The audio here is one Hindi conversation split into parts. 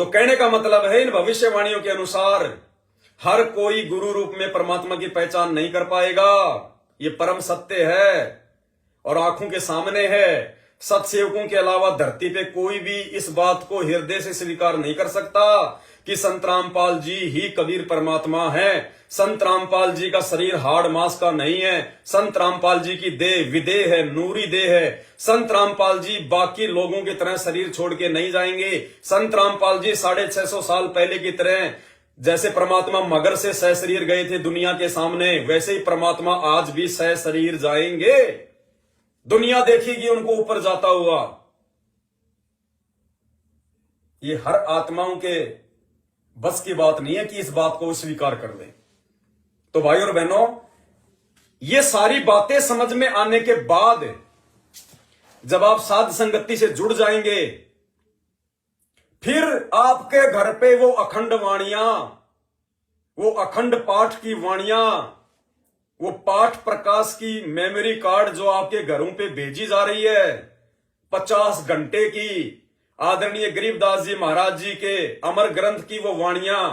तो कहने का मतलब है, इन भविष्यवाणियों के अनुसार हर कोई गुरु रूप में परमात्मा की पहचान नहीं कर पाएगा। ये परम सत्य है और आंखों के सामने है। सत्सेवकों के अलावा धरती पे कोई भी इस बात को हृदय से स्वीकार नहीं कर सकता कि संत रामपाल जी ही कबीर परमात्मा है। संत रामपाल जी का शरीर हाड़ मांस का नहीं है। संत रामपाल जी की देह विदेह है, नूरी देह है। संत रामपाल जी बाकी लोगों की तरह शरीर छोड़ के नहीं जाएंगे। संत रामपाल जी 650 साल पहले की तरह जैसे परमात्मा मगर से सह शरीर गए थे दुनिया के सामने, वैसे ही परमात्मा आज भी सह शरीर जाएंगे। दुनिया देखेगी उनको ऊपर जाता हुआ। ये हर आत्माओं के बस की बात नहीं है कि इस बात को स्वीकार कर ले। तो भाई और बहनों, ये सारी बातें समझ में आने के बाद जब आप साध संगति से जुड़ जाएंगे, फिर आपके घर पे वो अखंड वाणियां, वो अखंड पाठ की वाणियां, वो पाठ प्रकाश की मेमोरी कार्ड जो आपके घरों पे भेजी जा रही है 50 घंटे की, आदरणीय गरीबदास जी महाराज जी के अमर ग्रंथ की वो वाणियां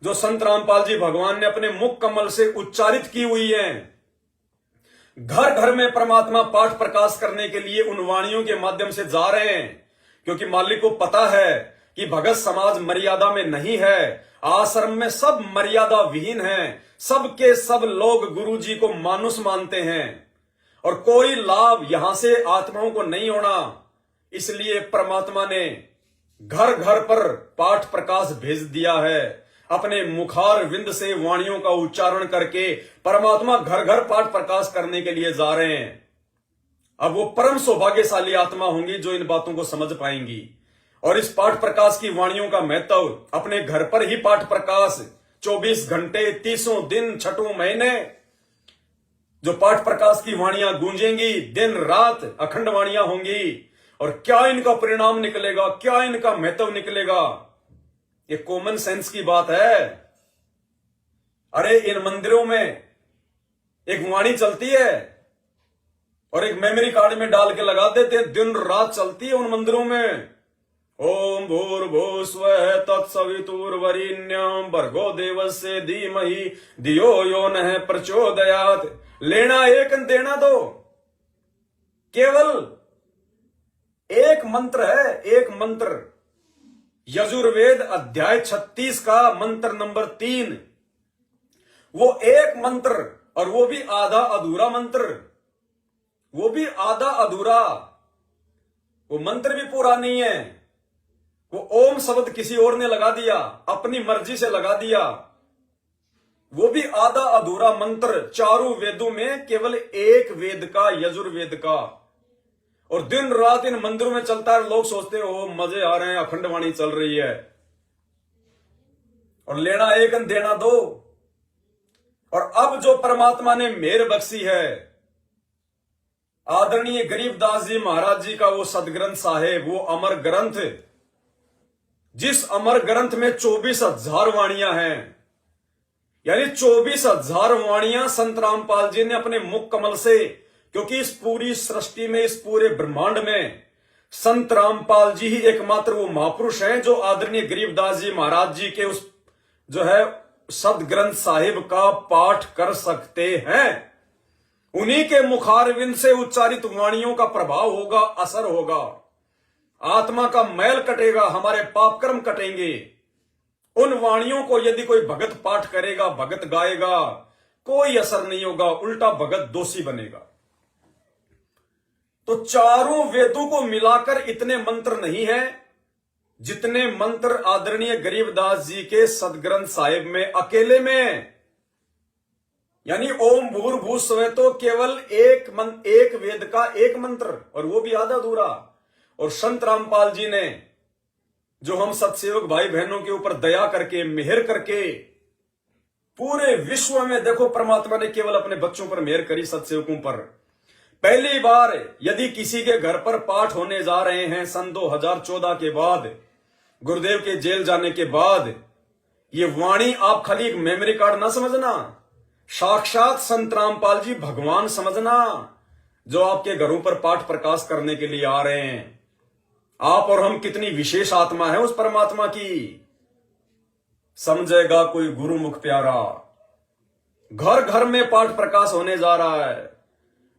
जो संत रामपाल जी भगवान ने अपने मुख कमल से उच्चारित की हुई हैं, घर घर में परमात्मा पाठ प्रकाश करने के लिए उन वाणियों के माध्यम से जा रहे हैं। क्योंकि मालिक को पता है कि भगत समाज मर्यादा में नहीं है, आश्रम में सब मर्यादा विहीन है। सबके सब लोग गुरु जी को मानुष मानते हैं और कोई लाभ यहां से आत्माओं को नहीं होना। इसलिए परमात्मा ने घर घर पर पाठ प्रकाश भेज दिया है। अपने मुखार विंद से वाणियों का उच्चारण करके परमात्मा घर घर पाठ प्रकाश करने के लिए जा रहे हैं। अब वो परम सौभाग्यशाली आत्मा होंगी जो इन बातों को समझ पाएंगी। और इस पाठ प्रकाश की वाणियों का महत्व, अपने घर पर ही पाठ प्रकाश 24 घंटे 30 दिन 6 महीने जो पाठ प्रकाश की वाणियां गूंजेंगी, दिन रात अखंड वाणियां होंगी। और क्या इनका परिणाम निकलेगा, क्या इनका महत्व निकलेगा, ये कॉमन सेंस की बात है। अरे इन मंदिरों में एक वाणी चलती है और एक मेमोरी कार्ड में डाल के लगा देते हैं, दिन रात चलती है उन मंदिरों में। ओम भूर्भुवस्सुवः तत्सवितुर्वरेण्यं भर्गो देवस्य धीमहि धियो यो नः प्रचोदयात्। लेना एक देना दो, केवल एक मंत्र है, एक मंत्र। यजुर्वेद अध्याय 36 का मंत्र नंबर 3, वो एक मंत्र, और वो भी आधा अधूरा मंत्र, वो भी आधा अधूरा। वो मंत्र भी पूरा नहीं है। वो ओम शब्द किसी और ने लगा दिया, अपनी मर्जी से लगा दिया। वो भी आधा अधूरा मंत्र, चारों वेदों में केवल एक वेद का, यजुर्वेद का। और दिन रात इन मंदिरों में चलता है। लोग सोचते हो मजे आ रहे हैं, अखंड वाणी चल रही है। और लेना एक देना दो। और अब जो परमात्मा ने मेहर बख्शी है, आदरणीय गरीबदास जी महाराज जी का वो सदग्रंथ साहेब, वो अमर ग्रंथ, जिस अमर ग्रंथ में 24,000 वाणियां हैं, यानी 24,000 वाणियां संत रामपाल जी ने अपने मुख कमल से, क्योंकि इस पूरी सृष्टि में, इस पूरे ब्रह्मांड में संत रामपाल जी ही एकमात्र वो महापुरुष हैं जो आदरणीय गरीबदास जी महाराज जी के उस जो है सदग्रंथ साहिब का पाठ कर सकते हैं। उन्हीं के मुखारविंद से उच्चारित वाणियों का प्रभाव होगा, असर होगा, आत्मा का मैल कटेगा, हमारे पाप कर्म कटेंगे। उन वाणियों को यदि कोई भगत पाठ करेगा, भगत गाएगा, कोई असर नहीं होगा, उल्टा भगत दोषी बनेगा। तो चारों वेदों को मिलाकर इतने मंत्र नहीं है जितने मंत्र आदरणीय गरीबदास जी के सदग्रंथ साहिब में अकेले में। यानी ओम भूर्भुवस्सुवः तो केवल एक वेद का एक मंत्र, और वो भी आधा अधूरा। और संत रामपाल जी ने, जो हम सत्सेवक भाई बहनों के ऊपर दया करके, मेहर करके, पूरे विश्व में देखो परमात्मा ने केवल अपने बच्चों पर मेहर करी, सत्सेवकों पर। पहली बार यदि किसी के घर पर पाठ होने जा रहे हैं सन 2014 के बाद, गुरुदेव के जेल जाने के बाद, ये वाणी आप खाली एक मेमोरी कार्ड ना समझना, साक्षात संत रामपाल जी भगवान समझना, जो आपके घरों पर पाठ प्रकाश करने के लिए आ रहे हैं। आप और हम कितनी विशेष आत्मा है उस परमात्मा की। समझेगा कोई गुरुमुख प्यारा, घर घर में पाठ प्रकाश होने जा रहा है।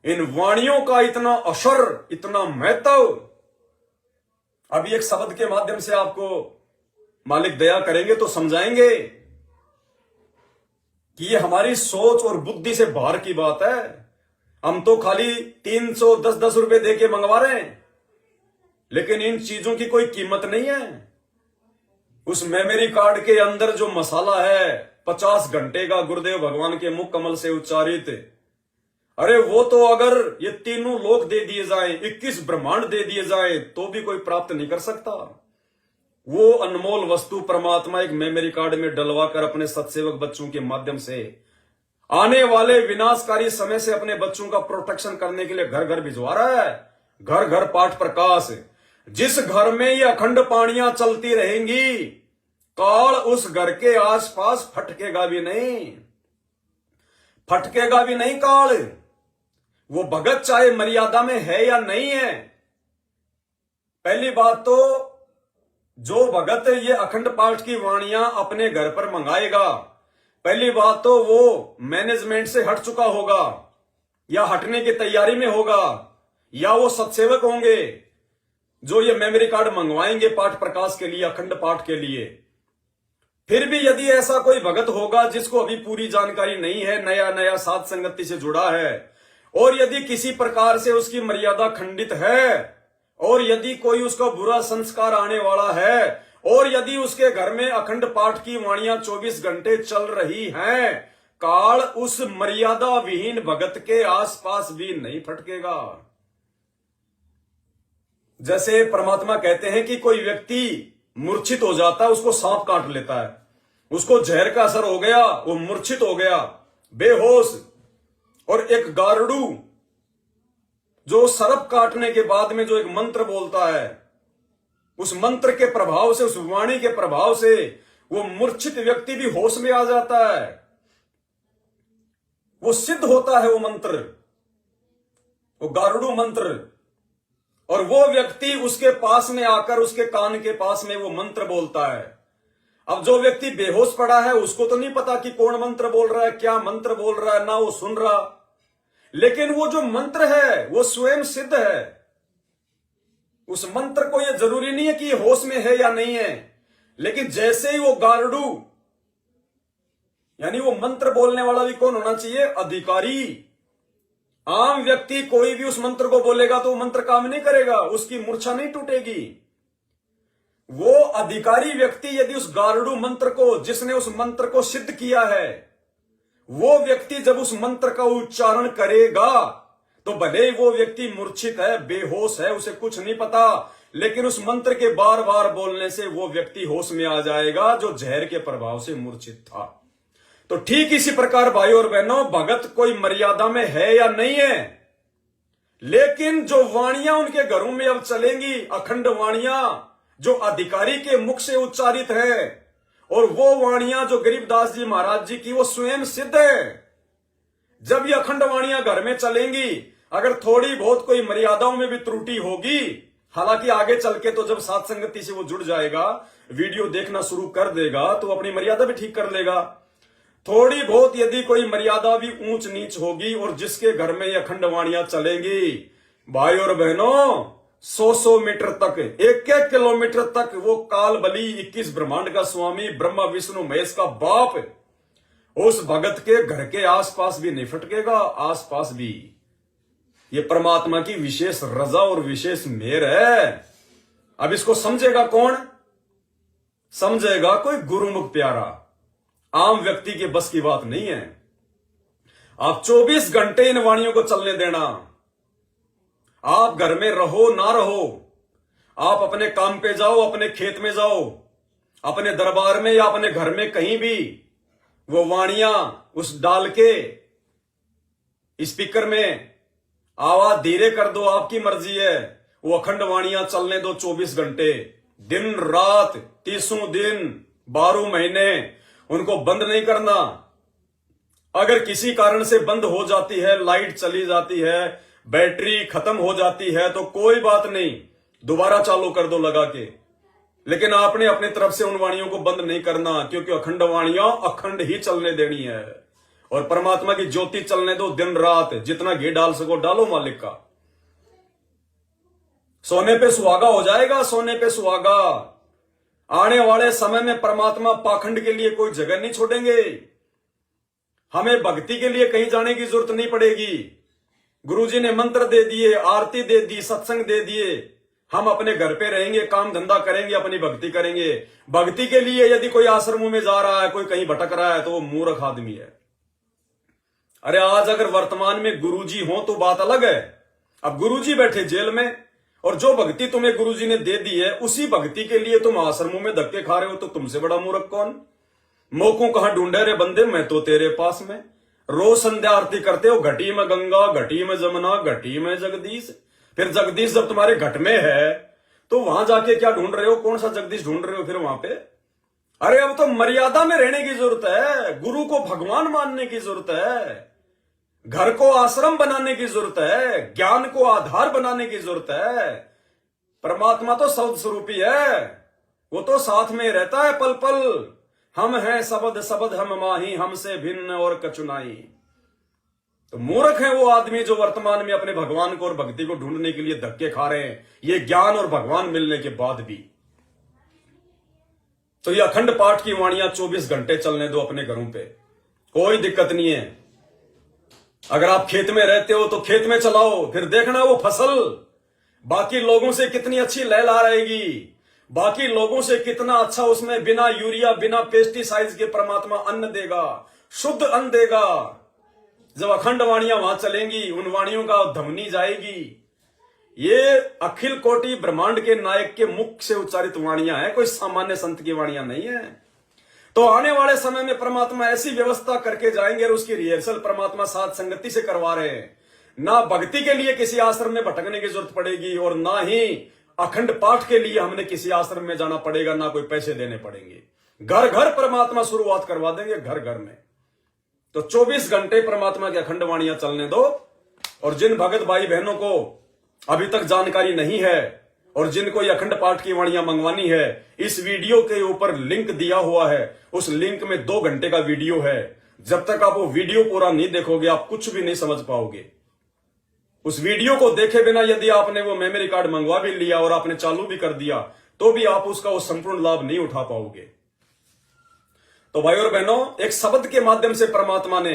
इन वाणियों का इतना असर, इतना महत्व, अभी एक शब्द के माध्यम से आपको मालिक दया करेंगे तो समझाएंगे कि ये हमारी सोच और बुद्धि से बाहर की बात है। हम तो खाली 310 रुपए दे के मंगवा रहे हैं, लेकिन इन चीजों की कोई कीमत नहीं है। उस मेमोरी कार्ड के अंदर जो मसाला है 50 घंटे का गुरुदेव भगवान के मुख कमल से उच्चारित, अरे वो तो अगर ये तीनों लोक दे दिए जाएं, 21 ब्रह्मांड दे दिए जाएं, तो भी कोई प्राप्त नहीं कर सकता। वो अनमोल वस्तु परमात्मा एक मेमोरी कार्ड में डलवाकर अपने सत्सेवक बच्चों के माध्यम से आने वाले विनाशकारी समय से अपने बच्चों का प्रोटेक्शन करने के लिए घर घर भिजवा रहा है। घर घर पाठ प्रकाश। जिस घर में ये अखंड पानियां चलती रहेंगी, काल उस घर के आसपास फटकेगा भी नहीं, फटकेगा भी नहीं काल। वो भगत चाहे मर्यादा में है या नहीं है, पहली बात तो जो भगत ये अखंड पाठ की वाणियां अपने घर पर मंगाएगा, पहली बात तो वो मैनेजमेंट से हट चुका होगा या हटने की तैयारी में होगा, या वो सत्सेवक होंगे जो ये मेमोरी कार्ड मंगवाएंगे पाठ प्रकाश के लिए, अखंड पाठ के लिए। फिर भी यदि ऐसा कोई भगत होगा जिसको अभी पूरी जानकारी नहीं है, नया नया साध संगति से जुड़ा है, और यदि किसी प्रकार से उसकी मर्यादा खंडित है, और यदि कोई उसका बुरा संस्कार आने वाला है, और यदि उसके घर में अखंड पाठ की वाणियां 24 घंटे चल रही हैं, काल उस मर्यादा विहीन भगत के आसपास भी नहीं फटकेगा। जैसे परमात्मा कहते हैं कि कोई व्यक्ति मूर्छित हो जाता है, उसको सांप काट लेता है, उसको जहर का असर हो गया, वो मूर्छित हो गया, बेहोश, और एक गारुडू जो सर्प काटने के बाद में जो एक मंत्र बोलता है, उस मंत्र के प्रभाव से, उस वाणी के प्रभाव से वो मूर्छित व्यक्ति भी होश में आ जाता है, वो सिद्ध होता है वो मंत्र, वो गारुडू मंत्र, और वो व्यक्ति उसके पास में आकर उसके कान के पास में वो मंत्र बोलता है। अब जो व्यक्ति बेहोश पड़ा है उसको तो नहीं पता कि कौन मंत्र बोल रहा है, क्या मंत्र बोल रहा है, ना वो सुन रहा, लेकिन वो जो मंत्र है वो स्वयं सिद्ध है। उस मंत्र को ये जरूरी नहीं है कि ये होश में है या नहीं है, लेकिन जैसे ही वो गारुडू, यानी वो मंत्र बोलने वाला भी कौन होना चाहिए? अधिकारी। आम व्यक्ति कोई भी उस मंत्र को बोलेगा तो वो मंत्र काम नहीं करेगा, उसकी मूर्छा नहीं टूटेगी। वो अधिकारी व्यक्ति यदि उस गारुडू मंत्र को, जिसने उस मंत्र को सिद्ध किया है, वो व्यक्ति जब उस मंत्र का उच्चारण करेगा तो भले ही वो व्यक्ति मूर्छित है, बेहोश है, उसे कुछ नहीं पता, लेकिन उस मंत्र के बार बार बोलने से वो व्यक्ति होश में आ जाएगा जो जहर के प्रभाव से मूर्छित था। तो ठीक इसी प्रकार भाई और बहनों, भगत कोई मर्यादा में है या नहीं है, लेकिन जो वाणियां उनके घरों में अब चलेंगी, अखंड वाणियां जो अधिकारी के मुख से उच्चारित है, और वो वाणियां जो गरीबदास जी महाराज जी की, वो स्वयं सिद्ध है। जब ये अखंड वाणियां घर में चलेंगी, अगर थोड़ी बहुत कोई मर्यादाओं में भी त्रुटि होगी, हालांकि आगे चल के तो जब साथ संगति से वो जुड़ जाएगा, वीडियो देखना शुरू कर देगा, तो अपनी मर्यादा भी ठीक कर लेगा। थोड़ी बहुत यदि कोई मर्यादा भी ऊंच नीच होगी, और जिसके घर में ये अखंड वाणियां चलेंगी, भाई और बहनों, 100 मीटर तक, 1 किलोमीटर तक वो काल बली 21 ब्रह्मांड का स्वामी, ब्रह्मा विष्णु महेश का बाप, उस भगत के घर के आसपास भी नहीं फटकेगा। आसपास भी ये परमात्मा की विशेष रजा और विशेष मेहर है। अब इसको समझेगा कौन? समझेगा कोई गुरुमुख प्यारा। आम व्यक्ति के बस की बात नहीं है। आप 24 घंटे इन वाणियों को चलने देना। आप घर में रहो ना रहो, आप अपने काम पे जाओ, अपने खेत में जाओ, अपने दरबार में या अपने घर में कहीं भी, वो वाणियां उस डाल के स्पीकर में आवाज धीरे कर दो, आपकी मर्जी है। वो अखंड वाणियां चलने दो 24 घंटे, दिन रात, 30 दिन, 12 महीने, उनको बंद नहीं करना। अगर किसी कारण से बंद हो जाती है, लाइट चली जाती है, बैटरी खत्म हो जाती है, तो कोई बात नहीं, दोबारा चालू कर दो लगा के। लेकिन आपने अपनी तरफ से उन वाणियों को बंद नहीं करना, क्योंकि अखंड वाणियां अखंड ही चलने देनी है। और परमात्मा की ज्योति चलने दो दिन रात, जितना घी डाल सको डालो मालिक का। सोने पे सुहागा हो जाएगा, सोने पे सुहागा। आने वाले समय में परमात्मा पाखंड के लिए कोई जगह नहीं छोड़ेंगे। हमें भक्ति के लिए कहीं जाने की जरूरत नहीं पड़ेगी। गुरुजी ने मंत्र दे दिए, आरती दे दी, सत्संग दे दिए। हम अपने घर पे रहेंगे, काम धंधा करेंगे, अपनी भक्ति करेंगे। भक्ति के लिए यदि कोई आश्रमों में जा रहा है, कोई कहीं भटक रहा है, तो वो मूर्ख आदमी है। अरे आज अगर वर्तमान में गुरुजी हो तो बात अलग है। अब गुरुजी बैठे जेल में, और जो भक्ति तुम्हें गुरुजी ने दे दी है, उसी भक्ति के लिए तुम आश्रमों में धक्के खा रहे हो, तो तुमसे बड़ा मूर्ख कौन? मोको कहां ढूंढे रे बंदे, मैं तो तेरे पास में। रोज संध्या आरती करते हो, घटी में गंगा, घटी में जमुना, घटी में जगदीश। फिर जगदीश जब तुम्हारे घट में है, तो वहां जाके क्या ढूंढ रहे हो? कौन सा जगदीश ढूंढ रहे हो फिर वहां पे? अरे अब तो मर्यादा में रहने की जरूरत है। गुरु को भगवान मानने की जरूरत है। घर को आश्रम बनाने की जरूरत है। ज्ञान को आधार बनाने की जरूरत है। परमात्मा तो शब्द स्वरूपी है, वो तो साथ में रहता है पल पल। हम हैं शब्द, शब्द हम माही, हमसे भिन्न और कचुनाई। तो मूर्ख है वो आदमी जो वर्तमान में अपने भगवान को और भक्ति को ढूंढने के लिए धक्के खा रहे हैं, ये ज्ञान और भगवान मिलने के बाद भी। तो ये अखंड पाठ की वाणियां 24 घंटे चलने दो अपने घरों पे, कोई दिक्कत नहीं है। अगर आप खेत में रहते हो तो खेत में चलाओ, फिर देखना वो फसल बाकी लोगों से कितनी अच्छी लहला रहेगी, बाकी लोगों से कितना अच्छा उसमें बिना यूरिया बिना पेस्टिसाइड्स के परमात्मा अन्न देगा, शुद्ध अन्न देगा। जब अखंड वाणियां वहां चलेंगी, उन वाणियों का ध्वनि जाएगी। ये अखिल कोटि ब्रह्मांड के नायक के मुख से उच्चारित वाणियां हैं, कोई सामान्य संत की वाणियां नहीं है। तो आने वाले समय में परमात्मा ऐसी व्यवस्था करके जाएंगे, और उसकी रिहर्सल परमात्मा साथ संगति से करवा रहे हैं। ना भक्ति के लिए किसी आश्रम में भटकने की जरूरत पड़ेगी, और ना ही अखंड पाठ के लिए हमने किसी आश्रम में जाना पड़ेगा, ना कोई पैसे देने पड़ेंगे। घर घर परमात्मा शुरुआत करवा देंगे, घर घर में। तो 24 घंटे परमात्मा की अखंड वाणियां चलने दो। और जिन भगत भाई बहनों को अभी तक जानकारी नहीं है, और जिनको ये अखंड पाठ की वाणियां मंगवानी है, इस वीडियो के ऊपर लिंक दिया हुआ है। उस लिंक में 2 घंटे का वीडियो है। जब तक आप वो वीडियो पूरा नहीं देखोगे, आप कुछ भी नहीं समझ पाओगे। उस वीडियो को देखे बिना यदि आपने वो मेमोरी कार्ड मंगवा भी लिया और आपने चालू भी कर दिया, तो भी आप उसका वो संपूर्ण लाभ नहीं उठा पाओगे। तो भाई और बहनों, एक शब्द के माध्यम से परमात्मा ने,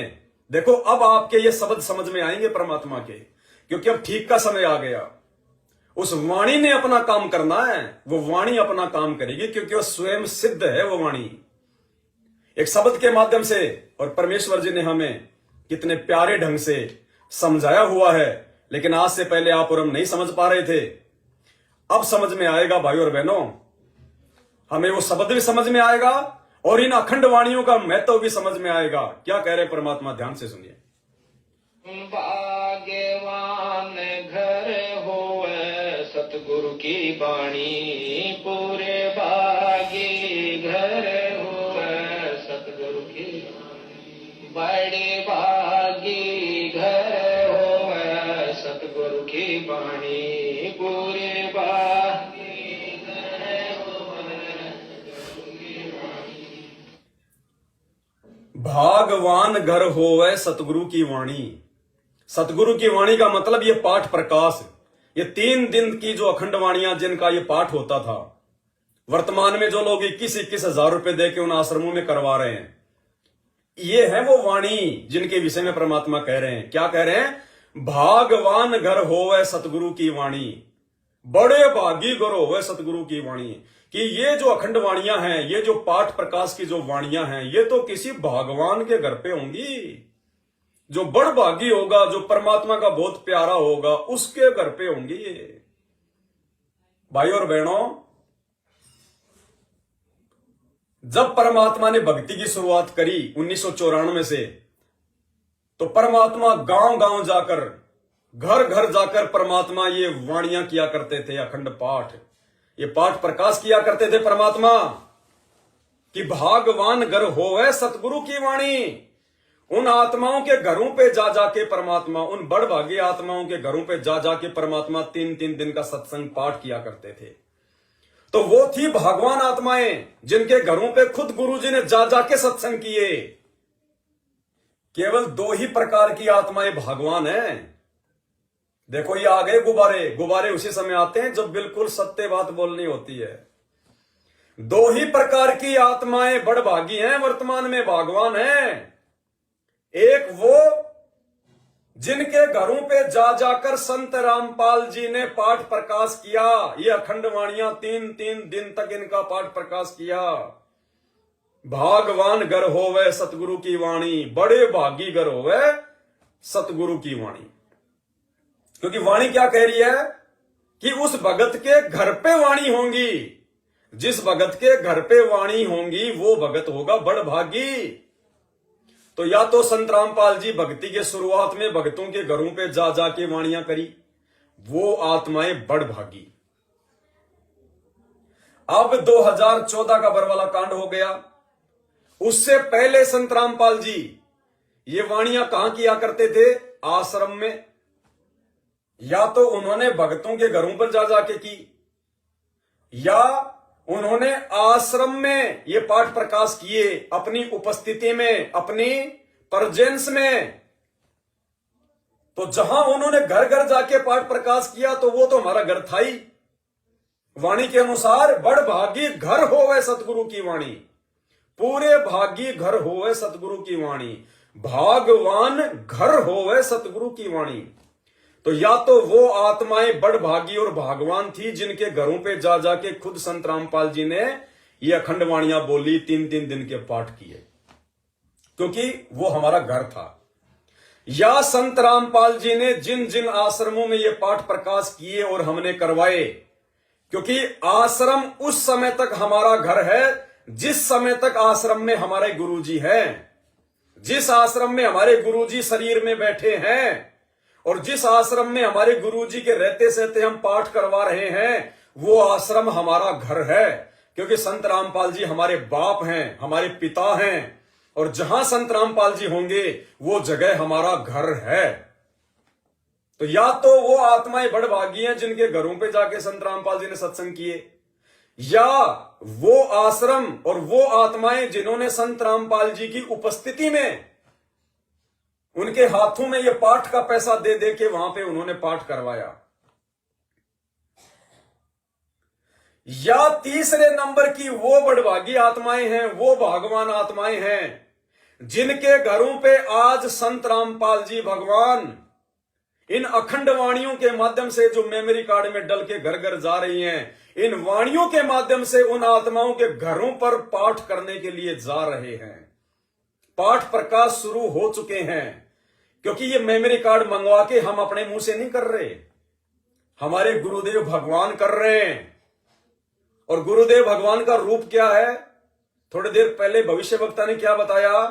देखो अब आपके ये शब्द समझ में आएंगे परमात्मा के, क्योंकि अब ठीक का समय आ गया। उस वाणी ने अपना काम करना है, वो वाणी अपना काम करेगी, क्योंकि वो स्वयं सिद्ध है वो वाणी। एक शब्द के माध्यम से, और परमेश्वर जी ने हमें कितने प्यारे ढंग से समझाया हुआ है। लेकिन आज से पहले आप और हम नहीं समझ पा रहे थे, अब समझ में आएगा भाई और बहनों। हमें वो शब्द भी समझ में आएगा, और इन अखंड वाणियों का महत्व भी समझ में आएगा। क्या कह रहे परमात्मा, ध्यान से सुनिए। भाग्यवान घर होवे सतगुरु की बाणी, पूरे भागी घर होवे सतगुरु की बाणी। बड़े भागी घर होवे सतगुरु की बाणी, पूरे भागी घर होवे सतगुरु की बाणी। भागवान घर होवे सतगुरु की वाणी। सतगुरु की वाणी का मतलब ये पाठ प्रकाश। ये 3 दिन की जो अखंड वाणियां जिनका ये पाठ होता था, वर्तमान में जो लोग 21-21 हजार रुपए देके उन आश्रमों में करवा रहे हैं, ये है वो वाणी जिनके विषय में परमात्मा कह रहे हैं। क्या कह रहे हैं? भागवान घर होवे सतगुरु की वाणी, बड़े भागी घर होवे सतगुरु की वाणी। कि ये जो अखंड वाणियां हैं, ये जो पाठ प्रकाश की जो वाणियां हैं, ये तो किसी भगवान के घर पे होंगी। जो बड़ भागी होगा, जो परमात्मा का बहुत प्यारा होगा, उसके घर पे होंगी ये। भाई और बहनों, जब परमात्मा ने भक्ति की शुरुआत करी 1994 से, तो परमात्मा गांव गांव जाकर, घर घर जाकर परमात्मा ये वाणियां किया करते थे, अखंड पाठ, ये पाठ प्रकाश किया करते थे परमात्मा। कि भागवान घर होवे सतगुरु की वाणी, उन आत्माओं के घरों पे जा जाके परमात्मा, उन बड़भागी आत्माओं के घरों पे जा जाके परमात्मा 3-3 दिन का सत्संग पाठ किया करते थे। तो वो थी भगवान आत्माएं जिनके घरों पे खुद गुरुजी ने जा जाके सत्संग किए। केवल 2 ही प्रकार की आत्माएं भगवान हैं। देखो ये आ गए गुब्बारे, गुब्बारे उसी समय आते हैं जब बिल्कुल सत्य बात बोलनी होती है। 2 ही प्रकार की आत्माएं बड़भागी हैं, वर्तमान में भगवान हैं। एक वो जिनके घरों पे जा जाकर संत रामपाल जी ने पाठ प्रकाश किया, ये अखंड वाणियां 3-3 दिन तक इनका पाठ प्रकाश किया। भागवान घर होवे सतगुरु की वाणी, बड़े भागी घर होवे सतगुरु की वाणी। क्योंकि वाणी क्या कह रही है कि उस भगत के घर पे वाणी होंगी। जिस भगत के घर पे वाणी होंगी वो भगत होगा बड़भागी। तो या तो संत रामपाल जी भक्ति के शुरुआत में भक्तों के घरों पे जा जाके वाणियां करी, वो आत्माएं बड़भागी। अब 2014 का बरवाला कांड हो गया। उससे पहले संत रामपाल जी ये वाणियां कहां किया करते थे? आश्रम में। या तो उन्होंने भक्तों के घरों पर जा जाके की, या उन्होंने आश्रम में ये पाठ प्रकाश किए अपनी उपस्थिति में, अपनी प्रेजेंस में। तो जहां उन्होंने घर घर जाके पाठ प्रकाश किया तो वो तो हमारा घर था ही। वाणी के अनुसार बड़भागी घर होवे सतगुरु की वाणी, पूरे भागी घर होवे सतगुरु की वाणी, भागवान घर होवे सतगुरु की वाणी। तो या तो वो आत्माएं बड़भागी और भागवान थी जिनके घरों पे जा जाके खुद संत रामपाल जी ने ये अखंड वाणियां बोली, 3-3 दिन के पाठ किए, क्योंकि वो हमारा घर था। या संत रामपाल जी ने जिन जिन आश्रमों में ये पाठ प्रकाश किए और हमने करवाए, क्योंकि आश्रम उस समय तक हमारा घर है जिस समय तक आश्रम में हमारे गुरुजी हैं। जिस आश्रम में हमारे गुरुजी शरीर में बैठे हैं और जिस आश्रम में हमारे गुरुजी के रहते सहते हम पाठ करवा रहे हैं, वो आश्रम हमारा घर है। क्योंकि संत रामपाल जी हमारे बाप हैं, हमारे पिता हैं, और जहां संत रामपाल जी होंगे वो जगह हमारा घर है। तो या तो वो आत्माएं बड़भागी हैं जिनके घरों पे जाके संत रामपाल जी ने सत्संग किए, या वो आश्रम और वो आत्माएं जिन्होंने संत रामपाल जी की उपस्थिति में उनके हाथों में ये पाठ का पैसा दे दे के वहां पे उन्होंने पाठ करवाया। या तीसरे नंबर की वो बड़भागी आत्माएं हैं, वो भगवान आत्माएं हैं जिनके घरों पे आज संत रामपाल जी भगवान इन अखंड वाणियों के माध्यम से जो मेमोरी कार्ड में डल के घर घर जा रही हैं, इन वाणियों के माध्यम से उन आत्माओं के घरों पर पाठ करने के लिए जा रहे हैं। पाठ प्रकाश शुरू हो चुके हैं, क्योंकि ये मेमोरी कार्ड मंगवा के हम अपने मुंह से नहीं कर रहे, हमारे गुरुदेव भगवान कर रहे हैं। और गुरुदेव भगवान का रूप क्या है? थोड़ी देर पहले भविष्य वक्ता ने क्या बताया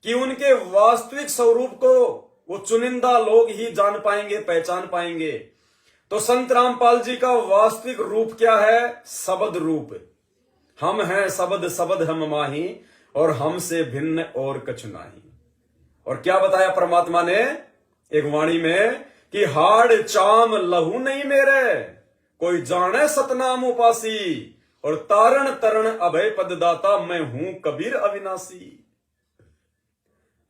कि उनके वास्तविक स्वरूप को वो चुनिंदा लोग ही जान पाएंगे, पहचान पाएंगे। तो संत रामपाल जी का वास्तविक रूप क्या है? शब्द रूप। हम हैं शब्द, शब्द हम माही, और हमसे भिन्न और कछु नाही। और क्या बताया परमात्मा ने एक वाणी में कि हाड़ चाम लहू नहीं मेरे, कोई जाने सतनाम उपासी, और तारण तरण अभय पददाता, मैं हूं कबीर अविनाशी।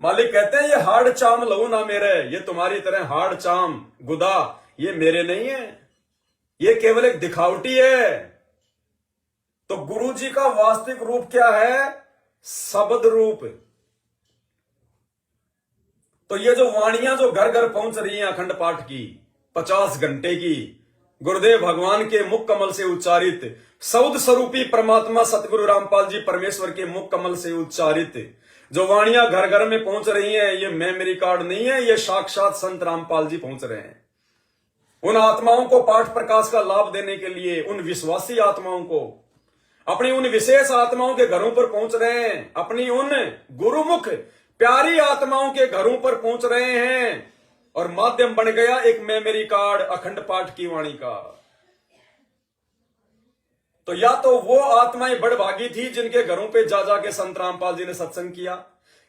मालिक कहते हैं ये हाड़ चाम लहू ना मेरे, ये तुम्हारी तरह हाड़ चाम गुदा ये मेरे नहीं है, ये केवल एक दिखावटी है। तो गुरु जी का वास्तविक रूप क्या है? शब्द रूप। तो ये जो वाणियां जो घर घर पहुंच रही हैं अखंड पाठ की 50 घंटे की, गुरुदेव भगवान के मुख कमल से उच्चारित, सौद स्वरूपी परमात्मा सतगुरु रामपाल जी परमेश्वर के मुख कमल से उच्चारित जो वाणियां घर घर में पहुंच रही हैं, ये मेमोरी कार्ड नहीं है, ये साक्षात संत रामपाल जी पहुंच रहे हैं। उन आत्माओं को पाठ प्रकाश का लाभ देने के लिए, उन विश्वासी आत्माओं को, अपनी उन विशेष आत्माओं के घरों पर पहुंच रहे हैं, अपनी उन गुरुमुख प्यारी आत्माओं के घरों पर पहुंच रहे हैं, और माध्यम बन गया एक मेमोरी कार्ड अखंड पाठ की वाणी का। तो या तो वो आत्माएं बड़भागी थी जिनके घरों पे जा जाके संत रामपाल जी ने सत्संग किया,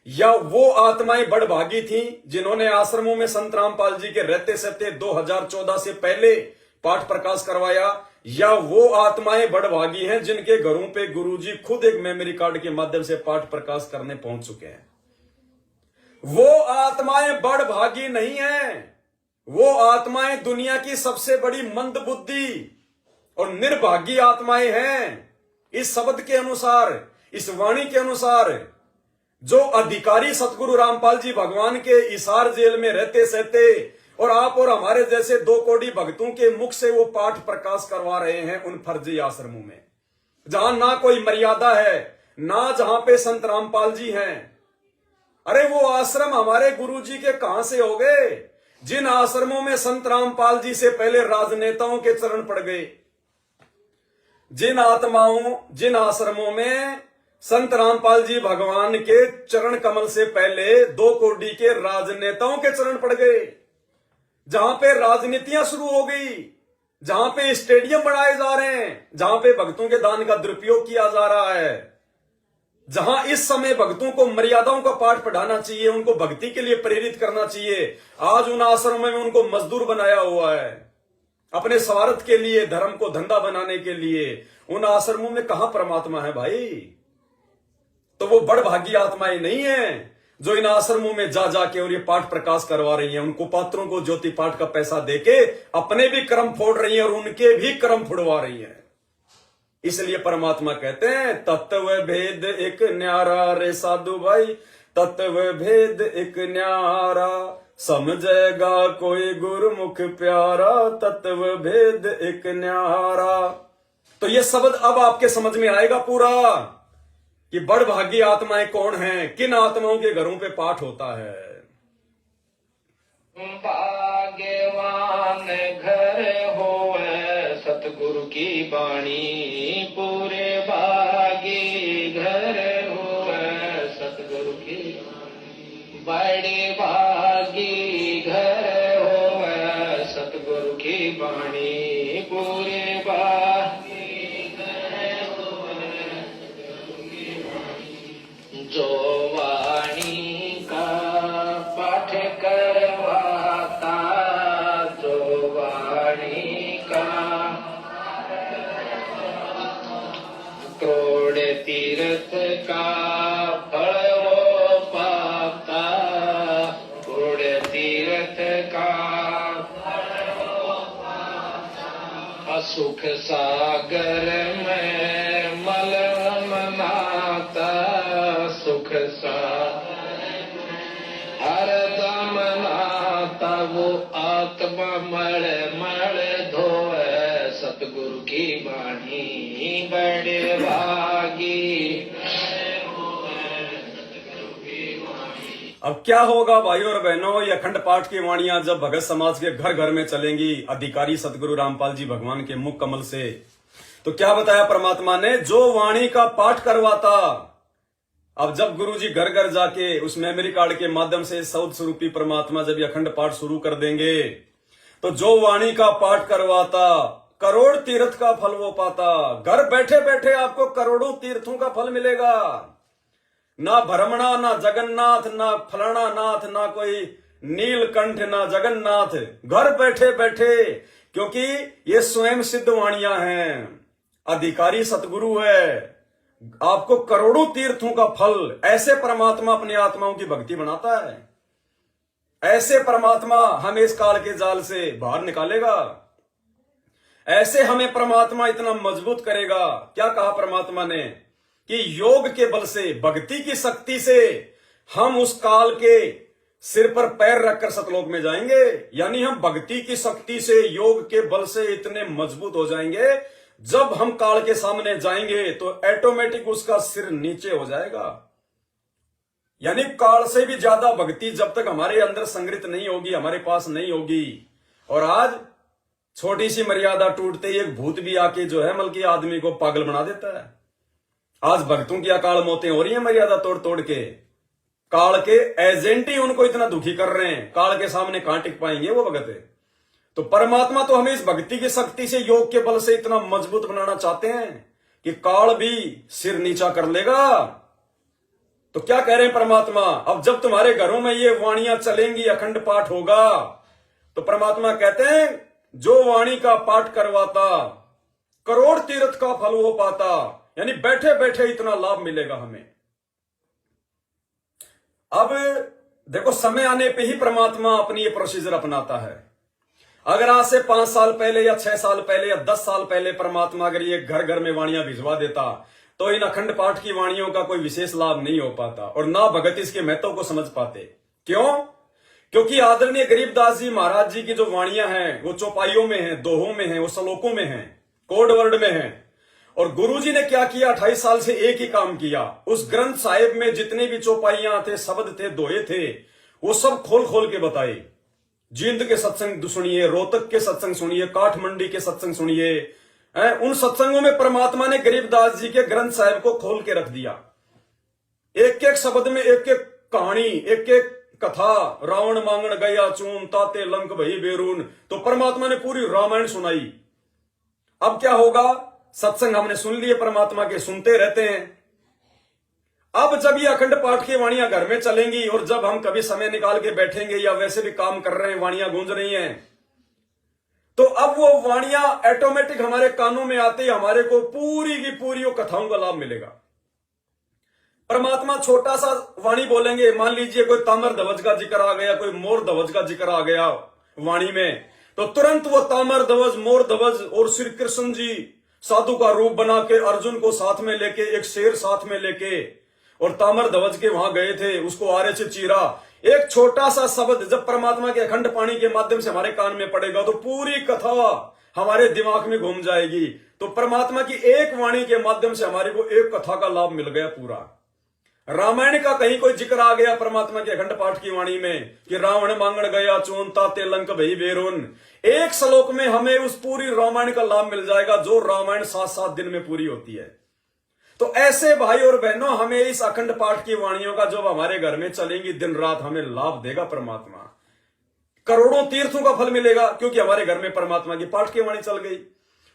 या वो आत्माएं बड़भागी थी जिन्होंने आश्रमों में संत रामपाल जी के रहते सहते 2014 से पहले पाठ प्रकाश करवाया, या वो आत्माएं बड़भागी हैं जिनके घरों पे गुरुजी खुद एक मेमोरी कार्ड के माध्यम से पाठ प्रकाश करने पहुंच चुके हैं। वो आत्माएं बड़भागी नहीं हैं, वो आत्माएं दुनिया की सबसे बड़ी मंद बुद्धि और निर्भागी आत्माएं हैं। इस शब्द के अनुसार, इस वाणी के अनुसार, जो अधिकारी सतगुरु रामपाल जी भगवान के इसार जेल में रहते सहते और आप और हमारे जैसे 2 करोड़ भक्तों के मुख से वो पाठ प्रकाश करवा रहे हैं उन फर्जी आश्रमों में, जहां ना कोई मर्यादा है, ना जहां पे संत रामपाल जी हैं। अरे वो आश्रम हमारे गुरु जी के कहां से हो गए, जिन आश्रमों में संत रामपाल जी से पहले राजनेताओं के चरण पड़ गए, जिन आश्रमों में संत रामपाल जी भगवान के चरण कमल से पहले 2 करोड़ के राजनेताओं के चरण पड़ गए, जहां पे राजनीतियां शुरू हो गई, जहां पे स्टेडियम बनाए जा रहे हैं, जहां पे भक्तों के दान का दुरुपयोग किया जा रहा है, जहां इस समय भक्तों को मर्यादाओं का पाठ पढ़ाना चाहिए, उनको भक्ति के लिए प्रेरित करना चाहिए, आज उन आश्रमों में उनको मजदूर बनाया हुआ है अपने स्वार्थ के लिए, धर्म को धंधा बनाने के लिए। उन आश्रमों में कहां परमात्मा है भाई? तो वो बड़भागी आत्माएं नहीं है जो इन आश्रमों में जा जाके और ये पाठ प्रकाश करवा रही हैं, उनको पात्रों को ज्योति पाठ का पैसा देके अपने भी कर्म फोड़ रही हैं और उनके भी कर्म फुड़वा रही हैं। इसलिए परमात्मा कहते हैं तत्व भेद एक न्यारा रे साधु भाई, तत्व भेद एक न्यारा, समझेगा कोई गुरुमुख प्यारा, तत्व भेद एक न्यारा। तो ये शब्द अब आपके समझ में आएगा पूरा कि बड़भागी आत्माएं कौन हैं, किन आत्माओं के घरों पे पाठ होता है। भाग्यवान घर होवे सतगुरु की बाणी, पूरे भागी घर होवे सतगुरु की बाणी, बड़े भागी घर होवे सतगुरु की बाणी, पूरे भागी घर होवे सतगुरु की बाणी। जो वाणी का पाठ करवाता, जो वाणी का करोड़ तीर्थ का फल वो पाता, करोड़ तीर्थ का फल वो पाता, सुख सागर में मलम नाता, सुख सागर हरदम नाता, वो आत्मा मल मल धोए सतगुरु की बाणी, बड़े भागी। अब क्या होगा भाइयों और बहनों, ये अखंड पाठ की वाणियां जब भगत समाज के घर घर में चलेंगी अधिकारी सतगुरु रामपाल जी भगवान के मुख कमल से, तो क्या बताया परमात्मा ने, जो वाणी का पाठ करवाता। अब जब गुरुजी घर घर जाके उस मेमोरी कार्ड के माध्यम से सौद स्वरूपी परमात्मा जब ये अखंड पाठ शुरू कर देंगे, तो जो वाणी का पाठ करवाता करोड़ तीर्थ का फल वो पाता। घर बैठे बैठे आपको करोड़ों तीर्थों का फल मिलेगा। ना भ्रमणा, ना जगन्नाथ, ना फलाना नाथ, ना कोई नीलकंठ, ना जगन्नाथ, घर बैठे बैठे, क्योंकि ये स्वयं सिद्ध वाणियां हैं, अधिकारी सतगुरु है, आपको करोड़ों तीर्थों का फल। ऐसे परमात्मा अपनी आत्माओं की भक्ति बनाता है, ऐसे परमात्मा हमें इस काल के जाल से बाहर निकालेगा, ऐसे हमें परमात्मा इतना मजबूत करेगा। क्या कहा परमात्मा ने कि योग के बल से, भक्ति की शक्ति से हम उस काल के सिर पर पैर रखकर सतलोक में जाएंगे। यानी हम भक्ति की शक्ति से, योग के बल से इतने मजबूत हो जाएंगे, जब हम काल के सामने जाएंगे तो ऑटोमेटिक उसका सिर नीचे हो जाएगा। यानी काल से भी ज्यादा भक्ति जब तक हमारे अंदर संग्रहित नहीं होगी, हमारे पास नहीं होगी। और आज छोटी सी मर्यादा टूटते ही एक भूत भी आके जो है बल्कि आदमी को पागल बना देता है। आज भक्तों की अकाल मौतें हो रही है मर्यादा तोड़ तोड़ के। काल के एजेंट ही उनको इतना दुखी कर रहे हैं, काल के सामने कहां टिक पाएंगे वो भगत है। तो परमात्मा तो हमें इस भक्ति की शक्ति से, योग के बल से इतना मजबूत बनाना चाहते हैं कि काल भी सिर नीचा कर लेगा। तो क्या कह रहे हैं परमात्मा, अब जब तुम्हारे घरों में ये वाणियां चलेंगी, अखंड पाठ होगा, तो परमात्मा कहते हैं जो वाणी का पाठ करवाता करोड़ तीर्थ का फल वो पाता। यानी बैठे बैठे इतना लाभ मिलेगा हमें। अब देखो, समय आने पे ही परमात्मा अपनी ये प्रोसीजर अपनाता है। अगर आज से 5 साल पहले या 6 साल पहले या 10 साल पहले परमात्मा अगर ये घर घर में वाणियां भिजवा देता, तो इन अखंड पाठ की वाणियों का कोई विशेष लाभ नहीं हो पाता और ना भगत इसके महत्व को समझ पाते। क्यों? क्योंकि आदरणीय गरीबदास जी महाराज जी की जो वाणियां हैं वो चौपाइयों में हैं, दोहों में हैं, वो श्लोकों में हैं, कोड वर्ड में हैं। और गुरुजी ने क्या किया, 28 साल से एक ही काम किया। उस ग्रंथ साहिब में जितने भी चौपाइयां थे, शब्द थे, दोहे थे, वो सब खोल खोल के बताए। जींद के सत्संग सुनिए, रोहतक के सत्संग सुनिए, काठमंडी के सत्संग सुनिए। उन सत्संगों में परमात्मा ने गरीबदास जी के ग्रंथ साहिब को खोल के रख दिया। एक एक शब्द में एक एक कहानी, एक एक कथा। रावण मांगण गया चून, ताते लंक भई बेरून। तो परमात्मा ने पूरी रामायण सुनाई। अब क्या होगा, सत्संग हमने सुन लिए, परमात्मा के सुनते रहते हैं। अब जब ये अखंड पाठ की वाणियां घर में चलेंगी और जब हम कभी समय निकाल के बैठेंगे या वैसे भी काम कर रहे हैं, वाणियां गूंज रही हैं, तो अब वो वाणियां ऑटोमेटिक हमारे कानों में आते ही हमारे को पूरी की पूरी वो कथाओं का लाभ मिलेगा। परमात्मा छोटा सा वाणी बोलेंगे, मान लीजिए कोई तामर ध्वज का जिक्र आ गया, कोई मोर ध्वज का जिक्र आ गया वाणी में, तो तुरंत वो तामर ध्वज, मोर ध्वज और श्री कृष्ण जी साधु का रूप बना के अर्जुन को साथ में लेके, एक शेर साथ में लेके और तामर ध्वज के वहां गए थे, उसको आरे से चीरा। एक छोटा सा शब्द जब परमात्मा के अखंड पानी के माध्यम से हमारे कान में पड़ेगा तो पूरी कथा हमारे दिमाग में घूम जाएगी। तो परमात्मा की एक वाणी के माध्यम से हमारे को एक कथा का लाभ मिल गया पूरा। रामायण का कहीं कोई जिक्र आ गया परमात्मा के अखंड पाठ की वाणी में कि रावण मांगण गया चून, ताते लंक भई बेरून, एक श्लोक में हमें उस पूरी रामायण का लाभ मिल जाएगा, जो रामायण 7-7 दिन में पूरी होती है। तो ऐसे भाई और बहनों, हमें इस अखंड पाठ की वाणियों का जब हमारे घर में चलेंगी, दिन रात हमें लाभ देगा परमात्मा। करोड़ों तीर्थों का फल मिलेगा क्योंकि हमारे घर में परमात्मा की पाठ की वाणी चल गई।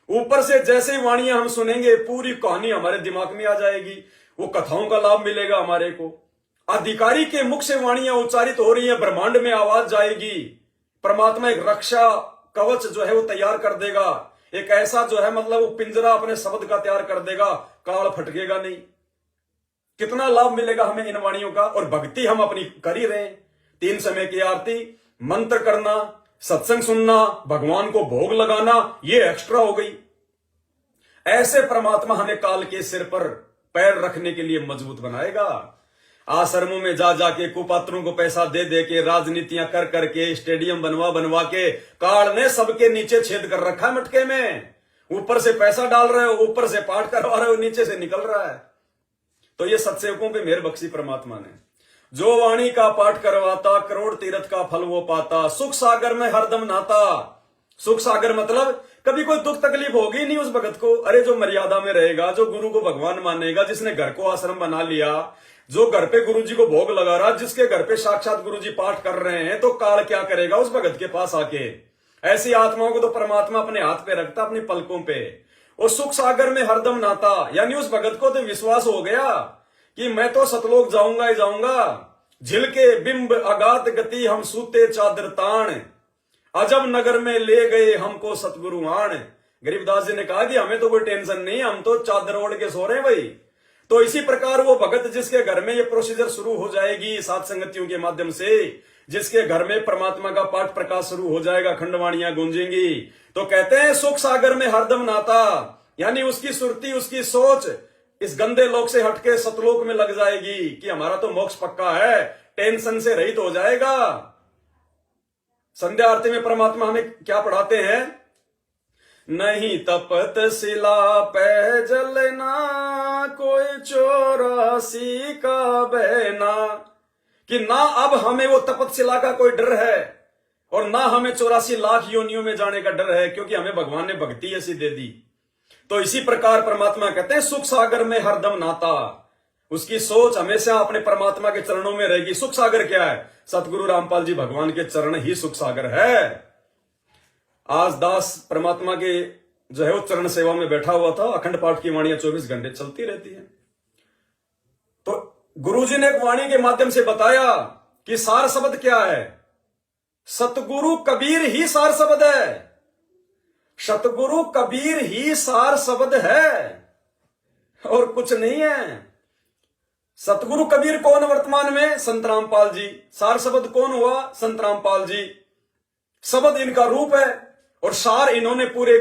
ऊपर से जैसे ही वाणियां हम सुनेंगे, पूरी कहानी हमारे दिमाग में आ जाएगी, वो कथाओं का लाभ मिलेगा हमारे को। अधिकारी के मुख से वाणियां उच्चारित हो रही है, ब्रह्मांड में आवाज जाएगी। परमात्मा एक रक्षा कवच जो है वो तैयार कर देगा, एक ऐसा जो है मतलब वो पिंजरा अपने शब्द का तैयार कर देगा, काल फटकेगा नहीं। कितना लाभ मिलेगा हमें इन वाणियों का। और भक्ति हम अपनी कर ही रहे हैं, 3 समय की आरती, मंत्र करना, सत्संग सुनना, भगवान को भोग लगाना, ये एक्स्ट्रा हो गई। ऐसे परमात्मा हमें काल के सिर पर पैर रखने के लिए मजबूत बनाएगा। आश्रमों में जा जाके कुपात्रों को पैसा दे दे के, राजनीतियां कर करके, स्टेडियम बनवा बनवा के काल ने सबके नीचे छेद कर रखा है मटके में। ऊपर से पैसा डाल रहे हो, ऊपर से पाठ करवा रहे हो, नीचे से निकल रहा है। तो ये सत्सेवकों पे मेहर बख्शी परमात्मा ने। जो वाणी का पाठ करवाता करोड़ तीर्थ का फल वो पाता, सुख सागर में हरदम नहाता। सुख सागर मतलब कभी कोई दुख तकलीफ होगी नहीं उस भगत को। अरे जो मर्यादा में रहेगा, जो गुरु को भगवान मानेगा, जिसने घर को आश्रम बना लिया, जो घर पे गुरुजी को भोग लगा रहा, जिसके घर पे साक्षात गुरुजी पाठ कर रहे हैं, तो काल क्या करेगा उस भगत के पास आके। ऐसी आत्माओं को तो परमात्मा अपने हाथ पे रखता, अपनी पलकों पे। और सुख सागर में हरदम नहाता, यानी उस भगत को तो विश्वास हो गया कि मैं तो सतलोक जाऊंगा ही जाऊंगा। झिलके बिंब अगाध गति हम सूते चादर ताण, अजब नगर में ले गए हमको सतगुरु आण। गरीबदास जी ने कहा कि हमें तो कोई टेंशन नहीं, हम तो चादर ओढ़ के सो रहे हैं भाई। तो इसी प्रकार वो भगत जिसके घर में ये प्रोसीजर शुरू हो जाएगी सात संगतियों के माध्यम से, जिसके घर में परमात्मा का पाठ प्रकाश शुरू हो जाएगा, खंडवाणियां गूंजेंगी, तो कहते हैं सुख सागर में हरदम नाता। यानी उसकी सुरती, उसकी सोच इस गंदे लोक से हटके सतलोक में लग जाएगी कि हमारा तो मोक्ष पक्का है, टेंशन से रहित हो जाएगा। संध्या आरती में परमात्मा हमें क्या पढ़ाते हैं? नहीं तपत शिला पे जलना, कोई 84 का बहना। कि ना अब हमें वो तपतशिला का कोई डर है और ना हमें 84 लाख योनियों में जाने का डर है, क्योंकि हमें भगवान ने भक्ति ऐसी दे दी। तो इसी प्रकार परमात्मा कहते हैं सुख सागर में हरदम नाता। उसकी सोच हमेशा अपने परमात्मा के चरणों में रहेगी। सुख सागर क्या है? सतगुरु रामपाल जी भगवान के चरण ही सुख सागर है। आज दास परमात्मा के जो है वो चरण सेवा में बैठा हुआ था। अखंड पाठ की वाणियां 24 घंटे चलती रहती है। तो गुरुजी ने एक वाणी के माध्यम से बताया कि सार शब्द क्या है। सतगुरु कबीर ही सार शब्द है। सतगुरु कबीर ही सार शब्द है और कुछ नहीं है। सतगुरु कबीर कौन वर्तमान में? संत रामपाल जी। सार शब्द कौन हुआ? संत रामपाल जी। शब्द इनका रूप है और सार इन्होंने पूरे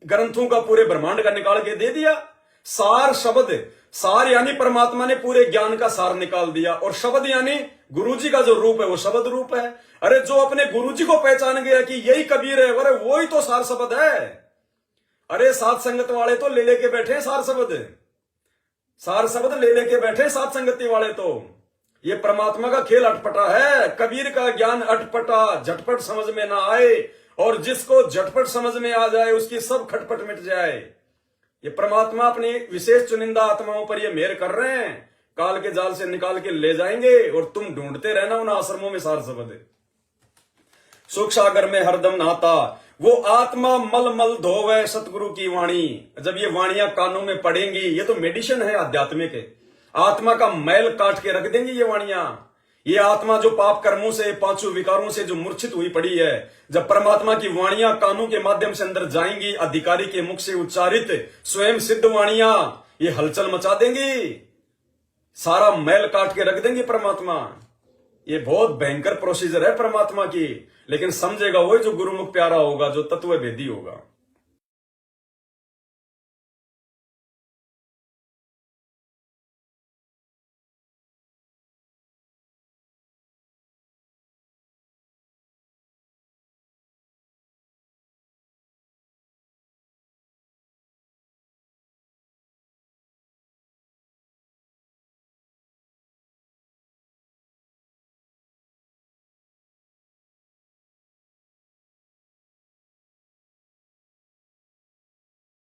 ग्रंथों का, पूरे ब्रह्मांड का निकाल के दे दिया। सार शब्द, सार यानी परमात्मा ने पूरे ज्ञान का सार निकाल दिया और शब्द यानी गुरुजी का जो रूप है वो शब्द रूप है। अरे जो अपने गुरुजी को पहचान गया कि यही कबीर है, अरे वही तो सार शब्द है। अरे सात संगत वाले तो ले लेके बैठे सार शब्द, सार शब्द ले लेके बैठे सात संगति वाले। तो ये परमात्मा का खेल अटपटा है। कबीर का ज्ञान अटपटा, झटपट समझ में ना आए, और जिसको झटपट समझ में आ जाए उसकी सब खटपट मिट जाए। ये परमात्मा अपनी विशेष चुनिंदा आत्माओं पर ये मेहर कर रहे हैं, काल के जाल से निकाल के ले जाएंगे और तुम ढूंढते रहना उन आश्रमों में सार शब्द। सुख सागर में हरदम नहाता वो आत्मा मल मल धोवे सतगुरु की वाणी। जब ये वाणियां कानों में पड़ेंगी, ये तो मेडिसिन है आध्यात्मिक है, आत्मा का मैल काट के रख देंगी ये वाणियां। ये आत्मा जो पाप कर्मों से, पांचों विकारों से जो मूर्छित हुई पड़ी है, जब परमात्मा की वाणियां कानों के माध्यम से अंदर जाएंगी, अधिकारी के मुख से उच्चारित स्वयं सिद्ध वाणियां ये हलचल मचा देंगी, सारा मैल काट के रख देंगे परमात्मा। ये बहुत भयंकर प्रोसीजर है परमात्मा की, लेकिन समझेगा वही जो गुरुमुख प्यारा होगा, जो तत्व भेदी होगा।